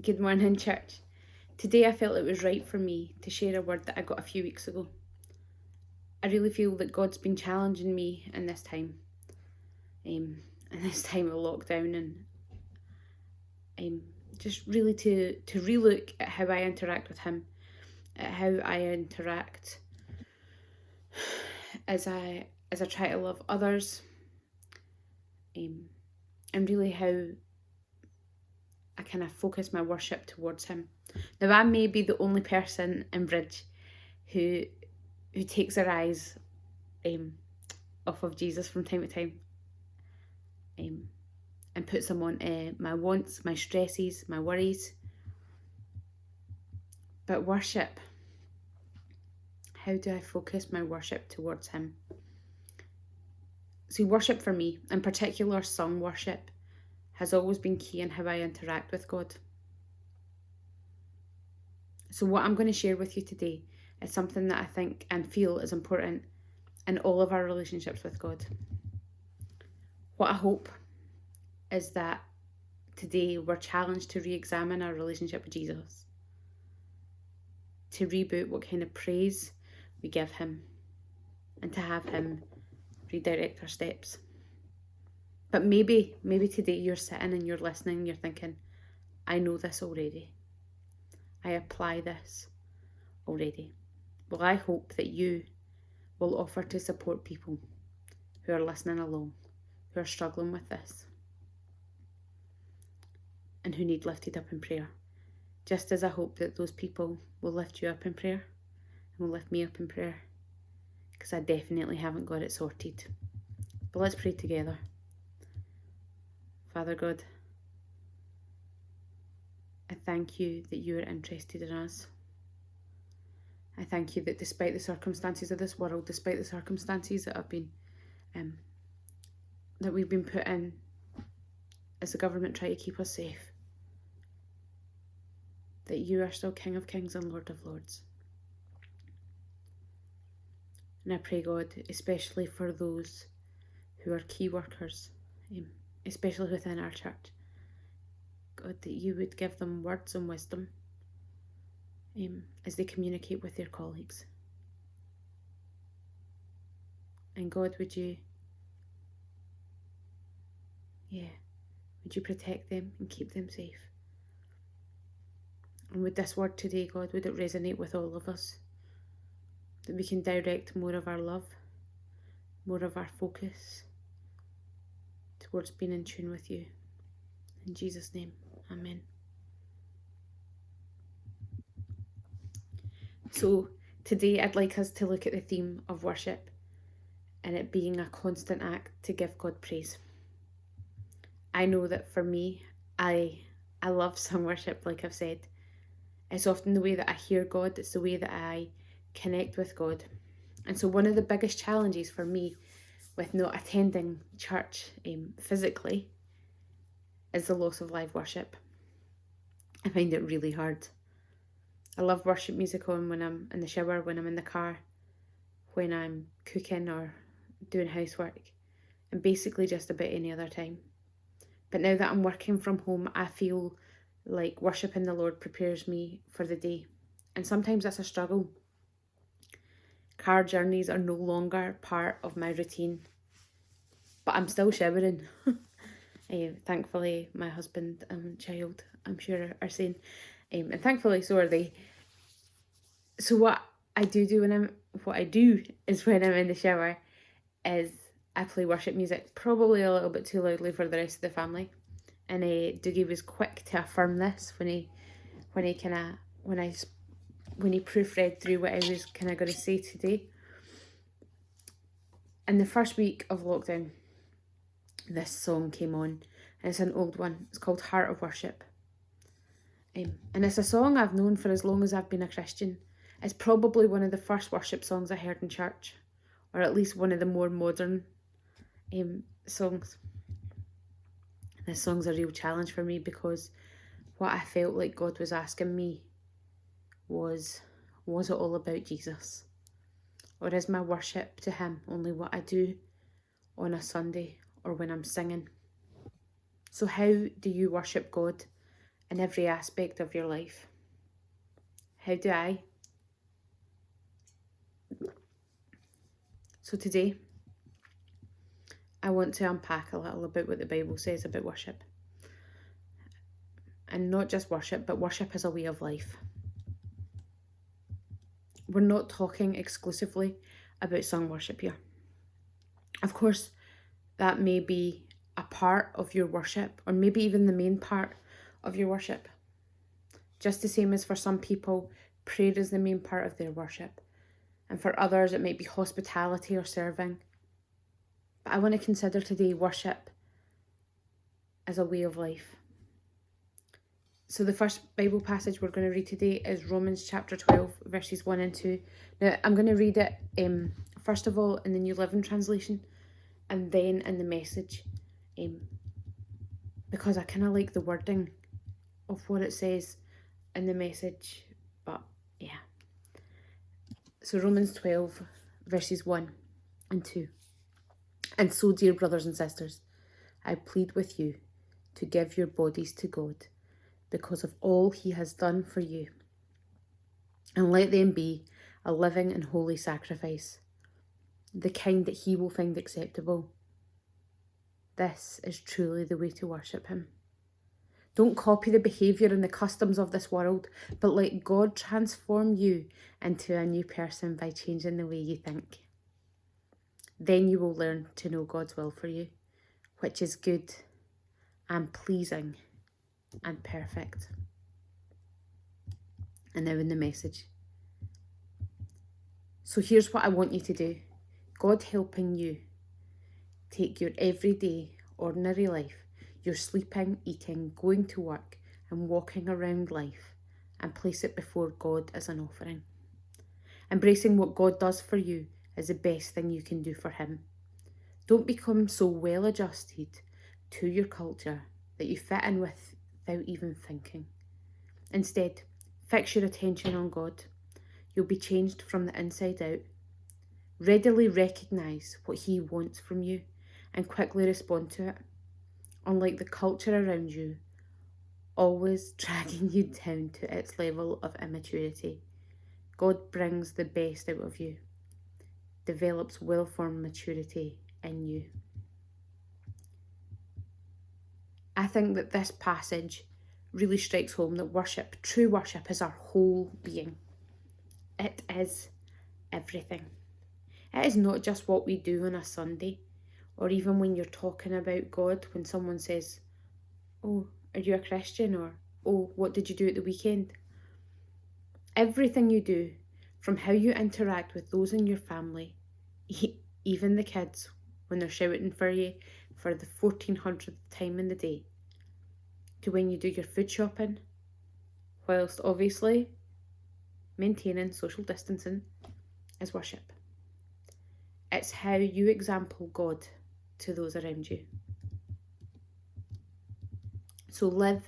Good morning, church. Today I felt it was right for me to share a word that I got a few weeks ago. I really feel that God's been challenging me in this time, in this time of lockdown, and just really to relook at how I interact with Him, at how I interact as I try to love others, and really how I kind of focus my worship towards Him. Now, I may be the only person in Bridge who takes their eyes off of Jesus from time to time, and puts them on my wants, my stresses, my worries. But worship, how do I focus my worship towards Him? See, worship for me, in particular song worship, has always been key in how I interact with God. So what I'm going to share with you today is something that I think and feel is important in all of our relationships with God. What I hope is that today we're challenged to re-examine our relationship with Jesus, to reboot what kind of praise we give Him, and to have Him redirect our steps. But maybe today you're sitting and you're listening and you're thinking, I know this already. I apply this already. Well, I hope that you will offer to support people who are listening along, who are struggling with this, and who need lifted up in prayer. Just as I hope that those people will lift you up in prayer and will lift me up in prayer, because I definitely haven't got it sorted. But let's pray together. Father God, I thank you that you are interested in us. I thank you that despite the circumstances of this world, despite the circumstances that have been, that we've been put in as the government try to keep us safe, that you are still King of Kings and Lord of Lords. And I pray, God, especially for those who are key workers, especially within our church, God, that you would give them words and wisdom as they communicate with their colleagues. And God, would you protect them and keep them safe? And with this word today, God, would it resonate with all of us? That we can direct more of our love, more of our focus towards being in tune with you. In Jesus' name, amen. So today I'd like us to look at the theme of worship and it being a constant act to give God praise. I know that for me, I love song worship, like I've said. It's often the way that I hear God, it's the way that I connect with God. And so one of the biggest challenges for me with not attending church physically is the loss of live worship. I find it really hard. I love worship music on when I'm in the shower, when I'm in the car, when I'm cooking or doing housework, and basically just about any other time. But now that I'm working from home, I feel like worshipping the Lord prepares me for the day. And sometimes that's a struggle. Car journeys are no longer part of my routine, but I'm still showering. Thankfully, my husband and child, I'm sure, are saying, and thankfully so are they. So what I do is when I'm in the shower is I play worship music, probably a little bit too loudly for the rest of the family. And Dougie was quick to affirm this when he proofread through what I was kind of going to say today. In the first week of lockdown, this song came on, and it's an old one. It's called Heart of Worship. And it's a song I've known for as long as I've been a Christian. It's probably one of the first worship songs I heard in church, or at least one of the more modern songs. This song's a real challenge for me because what I felt like God was asking me was it all about Jesus? Or is my worship to Him only what I do on a Sunday or when I'm singing? So how do you worship God in every aspect of your life? How do I? So today, I want to unpack a little about what the Bible says about worship. And not just worship, but worship as a way of life. We're not talking exclusively about sung worship here. Of course, that may be a part of your worship, or maybe even the main part of your worship. Just the same as for some people, prayer is the main part of their worship. And for others, it might be hospitality or serving. But I want to consider today worship as a way of life. So the first Bible passage we're going to read today is Romans chapter 12, verses 1 and 2. Now, I'm going to read it first of all in the New Living Translation and then in the Message, because I kind of like the wording of what it says in the Message, but yeah. So Romans 12, verses 1 and 2. And so, dear brothers and sisters, I plead with you to give your bodies to God, because of all he has done for you, and let them be a living and holy sacrifice, the kind that he will find acceptable. This is truly the way to worship him. Don't copy the behaviour and the customs of this world, but let God transform you into a new person by changing the way you think. Then you will learn to know God's will for you, which is good and pleasing and perfect. And now in the Message. So here's what I want you to do. God helping you take your everyday, ordinary life, your sleeping, eating, going to work and walking around life, and place it before God as an offering. Embracing what God does for you is the best thing you can do for him. Don't become so well adjusted to your culture that you fit in without even thinking. Instead, fix your attention on God. You'll be changed from the inside out. Readily recognise what he wants from you and quickly respond to it. Unlike the culture around you, always dragging you down to its level of immaturity, God brings the best out of you, develops well-formed maturity in you. I think that this passage really strikes home that worship, true worship, is our whole being. It is everything. It is not just what we do on a Sunday, or even when you're talking about God, when someone says, "Oh, are you a Christian?" or "Oh, what did you do at the weekend?" Everything you do, from how you interact with those in your family, even the kids when they're shouting for you for the 1400th time in the day, to when you do your food shopping, whilst obviously maintaining social distancing, is worship. It's how you example God to those around you. So live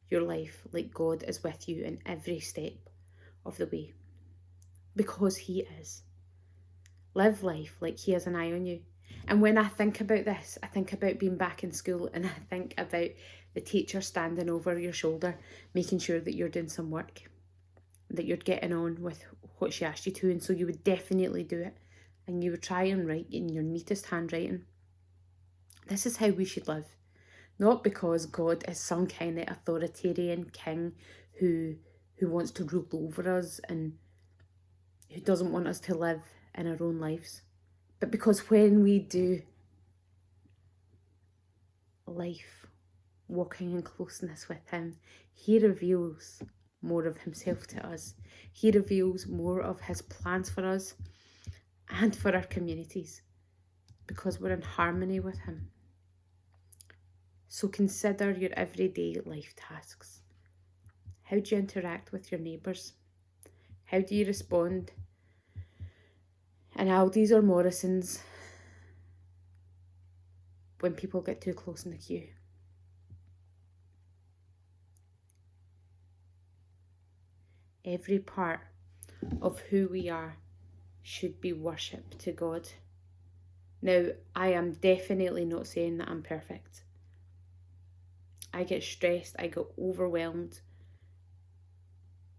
your life like God is with you in every step of the way, because he is. Live life like he has an eye on you. And when I think about this, I think about being back in school, and I think about the teacher standing over your shoulder, making sure that you're doing some work, that you're getting on with what she asked you to, and so you would definitely do it, and you would try and write in your neatest handwriting. This is how we should live. Not because God is some kind of authoritarian king who wants to rule over us and who doesn't want us to live in our own lives, but because when we do life walking in closeness with him, he reveals more of himself to us. He reveals more of his plans for us and for our communities, because we're in harmony with him. So consider your everyday life tasks. How do you interact with your neighbours? How do you respond in Aldi's or Morrison's when people get too close in the queue? Every part of who we are should be worship to God. Now, I am definitely not saying that I'm perfect. I get stressed, I get overwhelmed.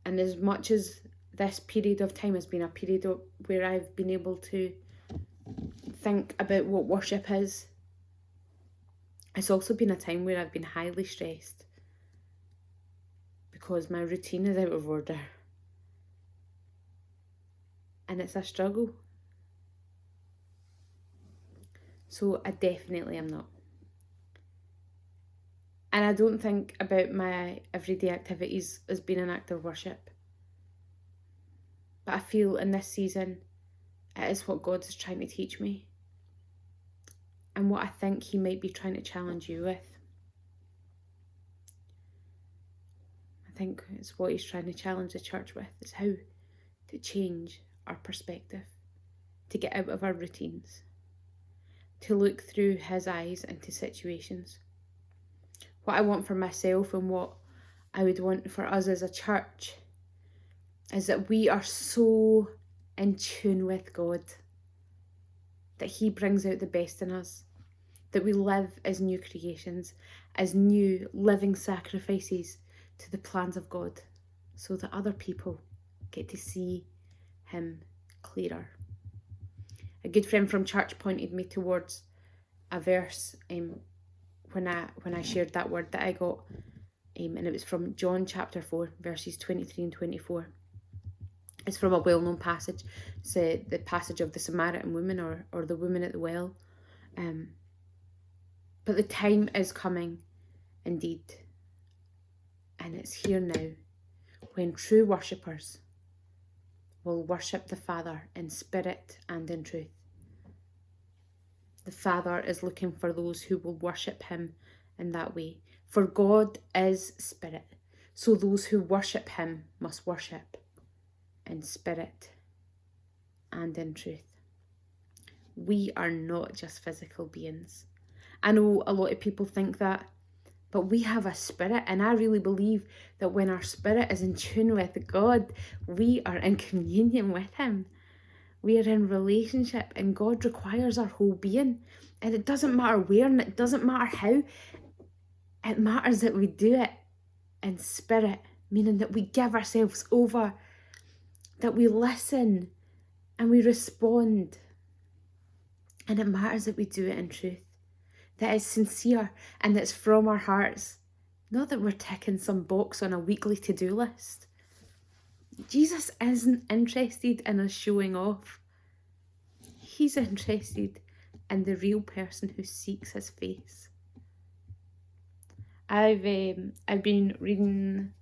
And as much as this period of time has been a period where I've been able to think about what worship is, it's also been a time where I've been highly stressed because my routine is out of order. And it's a struggle. So I definitely am not. And I don't think about my everyday activities as being an act of worship. But I feel in this season, it is what God is trying to teach me. And what I think He might be trying to challenge you with. I think it's what He's trying to challenge the church with, is how to change our perspective, to get out of our routines, to look through His eyes into situations. What I want for myself and what I would want for us as a church is that we are so in tune with God, that He brings out the best in us, that we live as new creations, as new living sacrifices to the plans of God, so that other people get to see Him clearer. A good friend from church pointed me towards a verse when I shared that word that I got, and it was from John chapter 4, verses 23 and 24. It's from a well-known passage. It's the passage of the Samaritan woman, or the woman at the well. But the time is coming, indeed, and it's here now, when true worshippers will worship the Father in spirit and in truth. The Father is looking for those who will worship Him in that way. For God is spirit, so those who worship Him must worship in spirit and in truth. We are not just physical beings. I know a lot of people think that, but we have a spirit, and I really believe that when our spirit is in tune with God, we are in communion with Him. We are in relationship, and God requires our whole being. And it doesn't matter where, and it doesn't matter how. It matters that we do it in spirit, meaning that we give ourselves over, that we listen and we respond. And it matters that we do it in truth, that it's sincere and that's from our hearts. Not that we're ticking some box on a weekly to-do list. Jesus isn't interested in us showing off. He's interested in the real person who seeks His face. I've been reading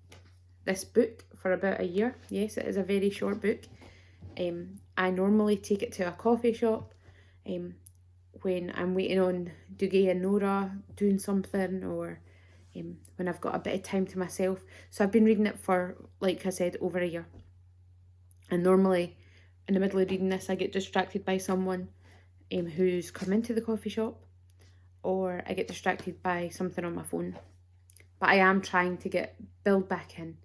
this book for about a year. Yes, it is a very short book. I normally take it to a coffee shop when I'm waiting on Dougie and Nora doing something, or when I've got a bit of time to myself. So I've been reading it for, like I said, over a year. And normally in the middle of reading this, I get distracted by someone who's come into the coffee shop, or I get distracted by something on my phone. But I am trying to build back in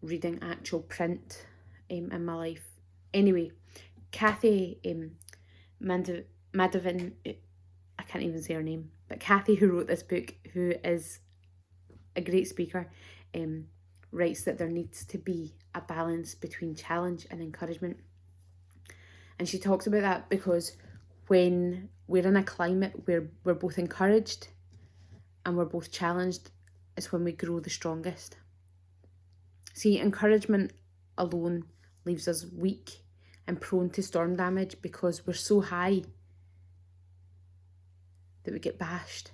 reading actual print in my life. Anyway, Kathy Madavin, I can't even say her name, but Kathy, who wrote this book, who is a great speaker, writes that there needs to be a balance between challenge and encouragement. And she talks about that because when we're in a climate where we're both encouraged and we're both challenged, is when we grow the strongest. See, encouragement alone leaves us weak and prone to storm damage because we're so high that we get bashed.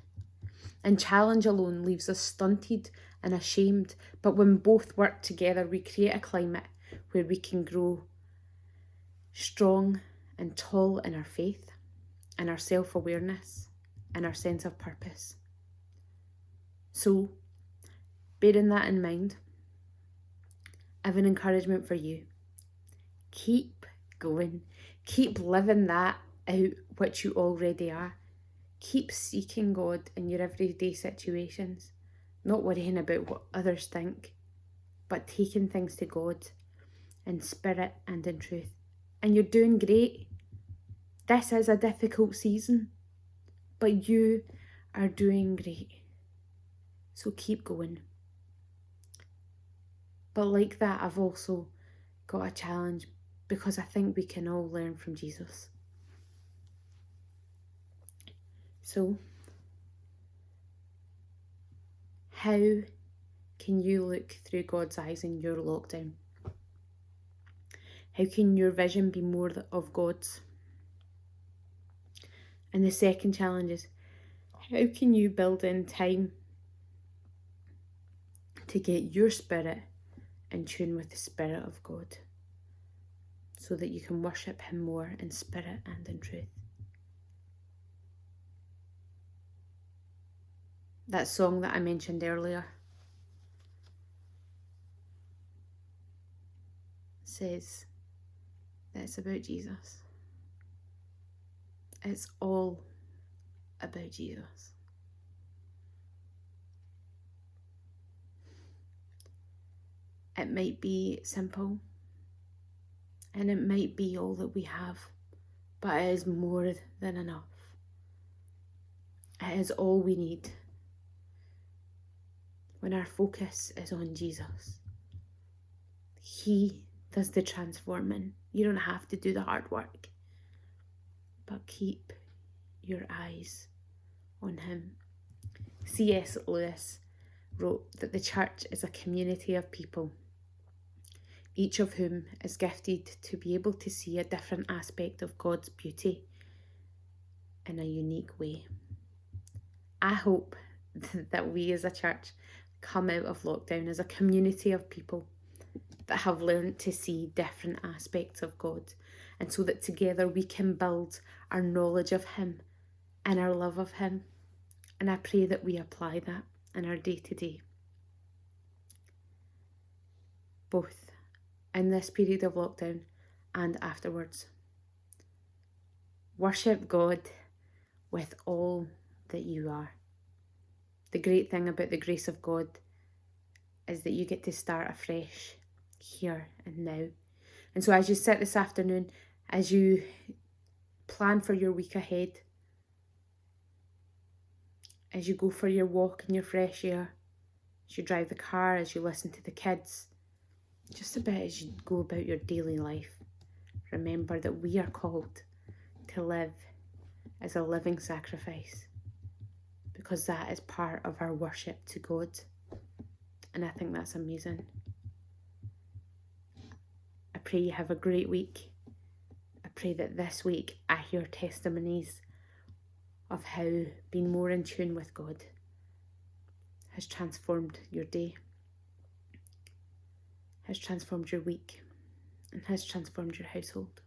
And challenge alone leaves us stunted and ashamed. But when both work together, we create a climate where we can grow strong and tall in our faith and our self-awareness and our sense of purpose. So, bearing that in mind, I have an encouragement for you. Keep going. Keep living that out which you already are. Keep seeking God in your everyday situations, not worrying about what others think, but taking things to God in spirit and in truth. And you're doing great. This is a difficult season, but you are doing great. So keep going. But like that, I've also got a challenge, because I think we can all learn from Jesus. So, how can you look through God's eyes in your lockdown? How can your vision be more of God's? And the second challenge is, how can you build in time to get your spirit in tune with the Spirit of God, so that you can worship Him more in spirit and in truth? That song that I mentioned earlier says that it's about Jesus. It's all about Jesus. It might be simple, and it might be all that we have, but it is more than enough. It is all we need when our focus is on Jesus. He does the transforming. You don't have to do the hard work, but keep your eyes on Him. C.S. Lewis wrote that the church is a community of people, each of whom is gifted to be able to see a different aspect of God's beauty in a unique way. I hope that we as a church come out of lockdown as a community of people that have learned to see different aspects of God, and so that together we can build our knowledge of Him and our love of Him. And I pray that we apply that in our day-to-day, both in this period of lockdown and afterwards. Worship God with all that you are. The great thing about the grace of God is that you get to start afresh here and now. And so as you sit this afternoon, as you plan for your week ahead, as you go for your walk in your fresh air, as you drive the car, as you listen to the kids, just about as you go about your daily life, remember that we are called to live as a living sacrifice, because that is part of our worship to God. And I think that's amazing. I pray you have a great week. I pray that this week I hear testimonies of how being more in tune with God has transformed your day, has transformed your week, and has transformed your household.